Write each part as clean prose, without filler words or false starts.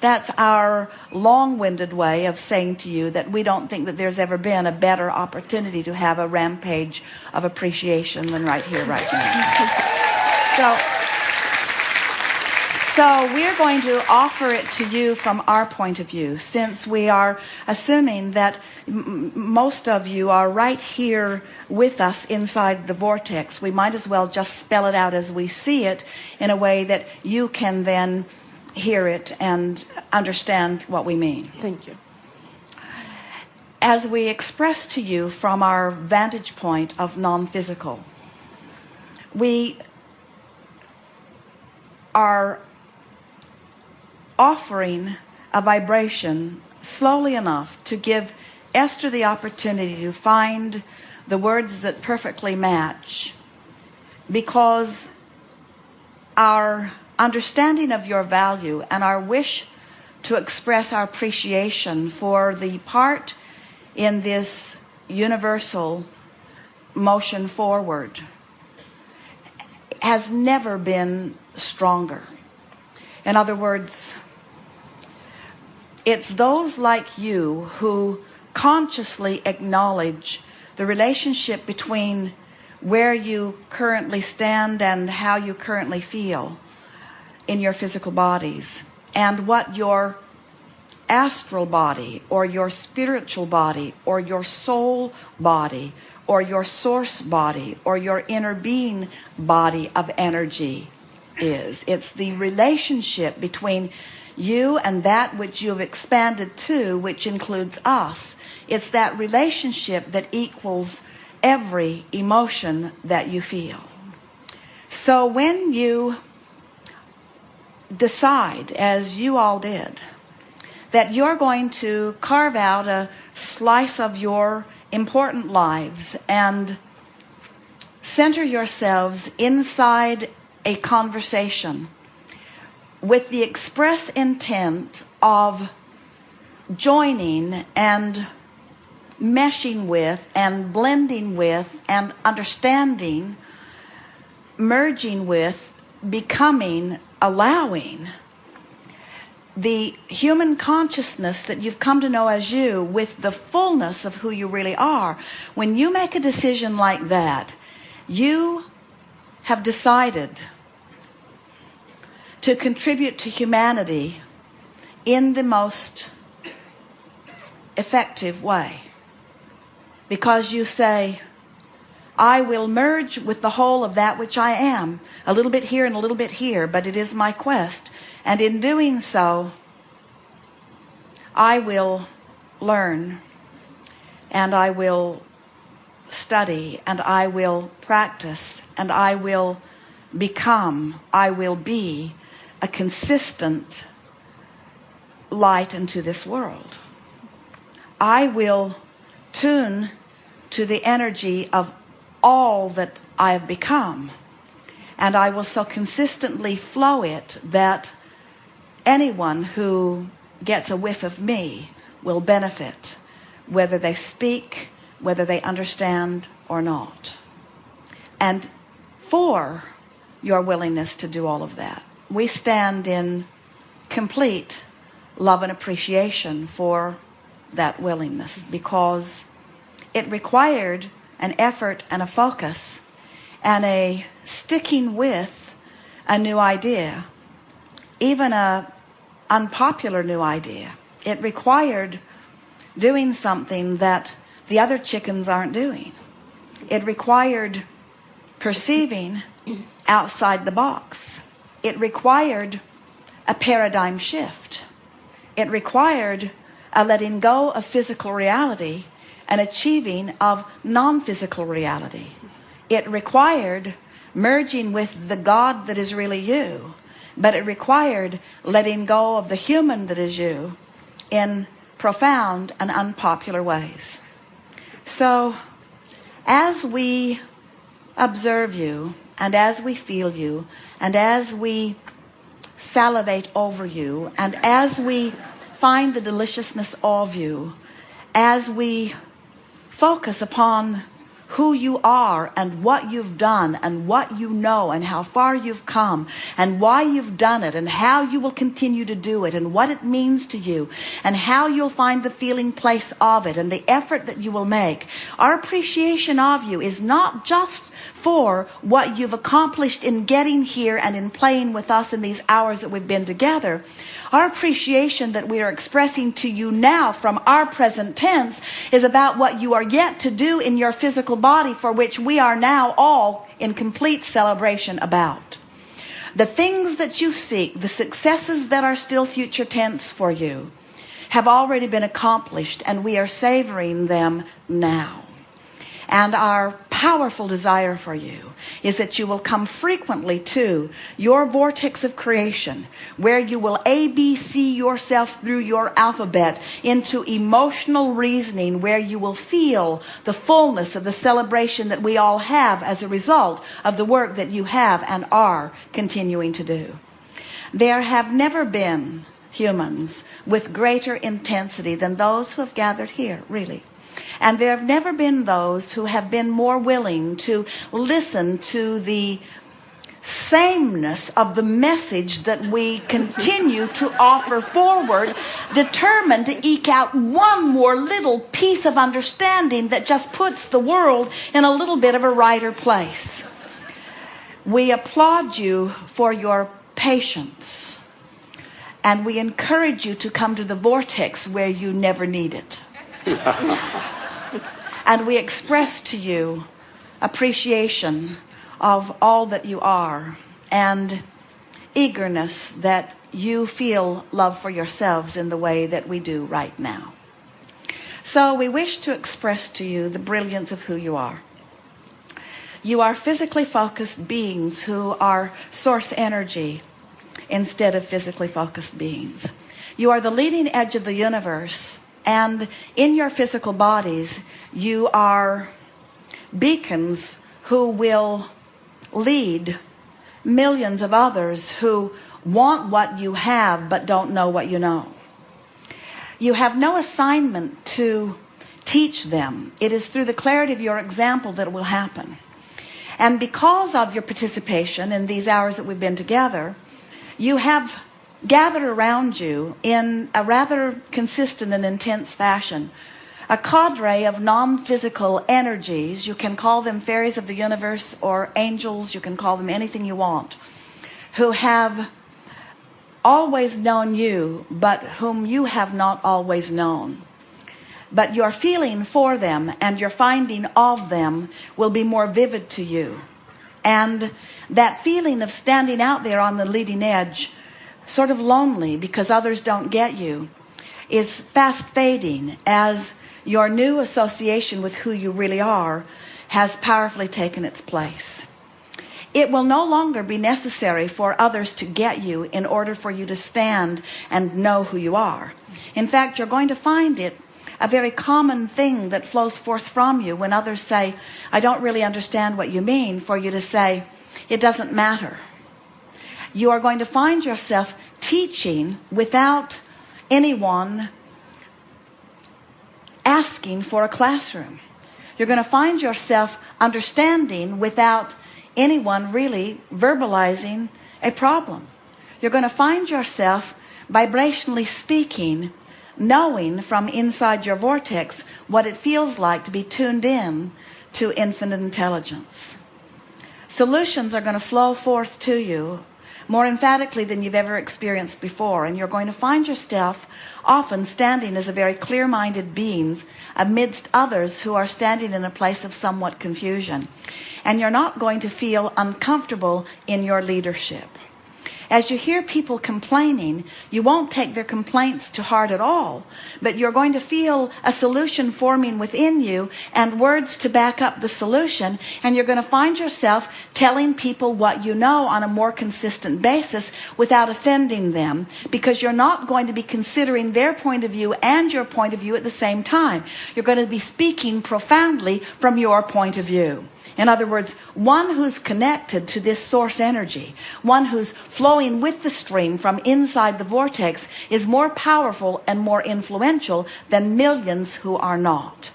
That's our long-winded way of saying to you that we don't think that there's ever been a better opportunity to have a rampage of appreciation than right here, right now. So we're going to offer it to you from our point of view, since we are assuming that most of you are right here with us inside the vortex. We might as well just spell it out as we see it in a way that you can then hear it and understand what we mean. Thank you. As we express to you from our vantage point of non-physical, we are offering a vibration slowly enough to give Esther the opportunity to find the words that perfectly match, because our understanding of your value and our wish to express our appreciation for the part in this universal motion forward has never been stronger. In other words, it's those like you who consciously acknowledge the relationship between where you currently stand and how you currently feel in your physical bodies, and what your astral body or your spiritual body or your soul body or your source body or your inner being body of energy is. It's the relationship between you and that which you've expanded to, which includes us. It's that relationship that equals every emotion that you feel. So when you decide, as you all did, that you're going to carve out a slice of your important lives and center yourselves inside a conversation with the express intent of joining and meshing with and blending with and understanding, merging with, becoming, allowing the human consciousness that you've come to know as you with the fullness of who you really are. When you make a decision like that, you have decided to contribute to humanity in the most effective way. Because you say, I will merge with the whole of that which I am, a little bit here and a little bit here, but it is my quest. And in doing so, I will learn, and I will study, and I will practice, and I will become, I will be a consistent light into this world. I will tune to the energy of all that I have become, and I will so consistently flow it that anyone who gets a whiff of me will benefit, whether they speak, whether they understand or not. And for your willingness to do all of that, we stand in complete love and appreciation for that willingness, because it required an effort and a focus and a sticking with a new idea, even a unpopular new idea. It required doing something that the other chickens aren't doing. It required perceiving outside the box. It required a paradigm shift. It required a letting go of physical reality and achieving of non-physical reality. It required merging with the God that is really you, but it required letting go of the human that is you in profound and unpopular ways. So as we observe you, and as we feel you, and as we salivate over you, and as we find the deliciousness of you, as we focus upon who you are and what you've done and what you know and how far you've come and why you've done it and how you will continue to do it and what it means to you and how you'll find the feeling place of it and the effort that you will make. Our appreciation of you is not just for what you've accomplished in getting here and in playing with us in these hours that we've been together. Our appreciation that we are expressing to you now from our present tense is about what you are yet to do in your physical body, for which we are now all in complete celebration about. The things that you seek, the successes that are still future tense for you, have already been accomplished, and we are savoring them now. And our powerful desire for you is that you will come frequently to your vortex of creation, where you will ABC yourself through your alphabet into emotional reasoning, where you will feel the fullness of the celebration that we all have as a result of the work that you have and are continuing to do. There have never been humans with greater intensity than those who have gathered here, really. And there have never been those who have been more willing to listen to the sameness of the message that we continue to offer forward, determined to eke out one more little piece of understanding that just puts the world in a little bit of a righter place. We applaud you for your patience, and we encourage you to come to the vortex where you never need it. And we express to you appreciation of all that you are and eagerness that you feel love for yourselves in the way that we do right now. So we wish to express to you the brilliance of who you are. You are physically focused beings who are source energy instead of physically focused beings. You are the leading edge of the universe. And in your physical bodies, you are beacons who will lead millions of others who want what you have but don't know what you know. You have no assignment to teach them. It is through the clarity of your example that it will happen. And because of your participation in these hours that we've been together, you have gathered around you in a rather consistent and intense fashion a cadre of non-physical energies. You can call them fairies of the universe or angels, you can call them anything you want, who have always known you but whom you have not always known. But your feeling for them and your finding of them will be more vivid to you, and that feeling of standing out there on the leading edge, sort of lonely because others don't get you, is fast fading as your new association with who you really are has powerfully taken its place. It will no longer be necessary for others to get you in order for you to stand and know who you are. In fact, you're going to find it a very common thing that flows forth from you when others say, I don't really understand what you mean, for you to say, it doesn't matter. You are going to find yourself teaching without anyone asking for a classroom. You're going to find yourself understanding without anyone really verbalizing a problem. You're going to find yourself vibrationally speaking, knowing from inside your vortex what it feels like to be tuned in to infinite intelligence. Solutions are going to flow forth to you more emphatically than you've ever experienced before, and you're going to find yourself often standing as a very clear-minded beings amidst others who are standing in a place of somewhat confusion, and you're not going to feel uncomfortable in your leadership. As you hear people complaining, you won't take their complaints to heart at all, but you're going to feel a solution forming within you and words to back up the solution, and you're going to find yourself telling people what you know on a more consistent basis without offending them, because you're not going to be considering their point of view and your point of view at the same time. You're going to be speaking profoundly from your point of view. In other words, one who's connected to this source energy, one who's flowing with the stream from inside the vortex, is more powerful and more influential than millions who are not.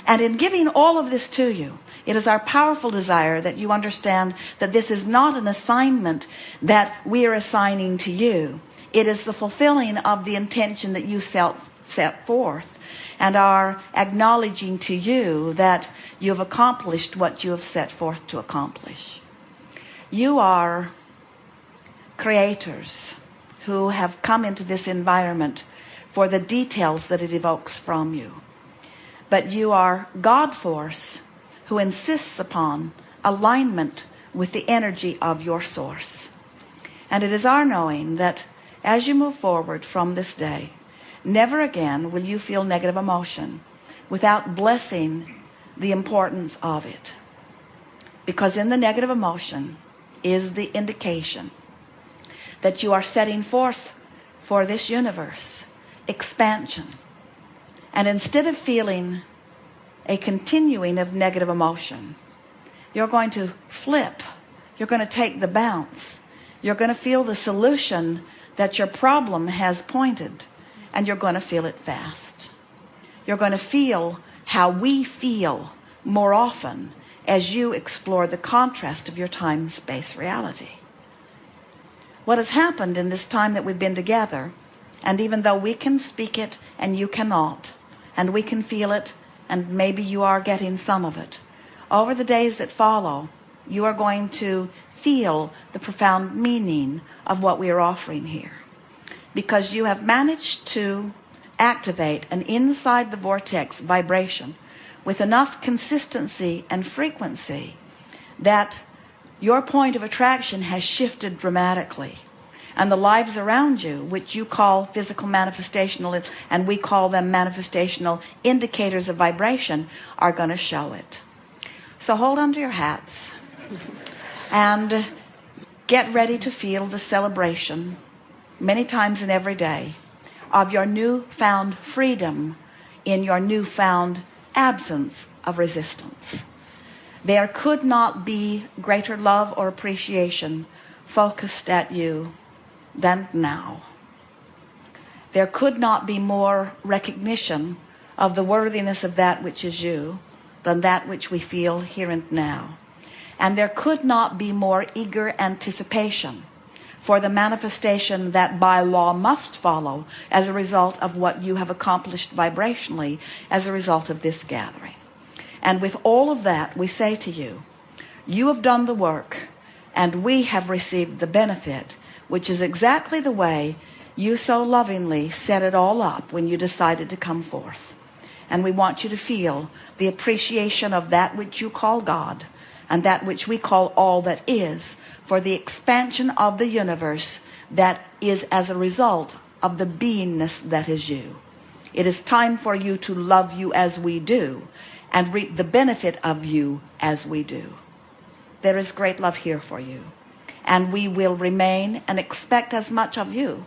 And in giving all of this to you, It is our powerful desire that you understand that this is not an assignment that we are assigning to you. It is the fulfilling of the intention that you set forth, and are acknowledging to you that you have accomplished what you have set forth to accomplish. You are creators who have come into this environment for the details that it evokes from you. But you are God force who insists upon alignment with the energy of your source. And it is our knowing that as you move forward from this day, never again will you feel negative emotion without blessing the importance of it. Because in the negative emotion is the indication that you are setting forth for this universe expansion. And instead of feeling a continuing of negative emotion, you're going to flip. You're going to take the bounce. You're going to feel the solution that your problem has pointed, and you're going to feel it fast. You're going to feel how we feel more often as you explore the contrast of your time-space reality. What has happened in this time that we've been together, and even though we can speak it and you cannot, and we can feel it, and maybe you are getting some of it, over the days that follow, you are going to feel the profound meaning of what we are offering here. Because you have managed to activate an inside the vortex vibration with enough consistency and frequency that your point of attraction has shifted dramatically. And the lives around you, which you call physical manifestational, and we call them manifestational indicators of vibration, are going to show it. So hold on to your hats and get ready to feel the celebration many times in every day of your newfound freedom in your newfound absence of resistance. There could not be greater love or appreciation focused at you than now. There could not be more recognition of the worthiness of that which is you than that which we feel here and now. And there could not be more eager anticipation for the manifestation that by law must follow as a result of what you have accomplished vibrationally as a result of this gathering. And with all of that, we say to you, you have done the work and we have received the benefit, which is exactly the way you so lovingly set it all up when you decided to come forth. And we want you to feel the appreciation of that which you call God and that which we call all that is, for the expansion of the universe that is as a result of the beingness that is you. It is time for you to love you as we do and reap the benefit of you as we do. There is great love here for you, and we will remain and expect as much of you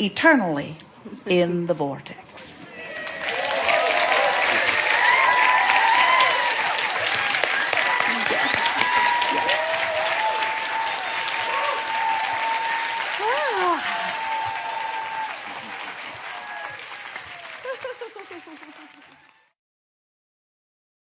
eternally in the vortex.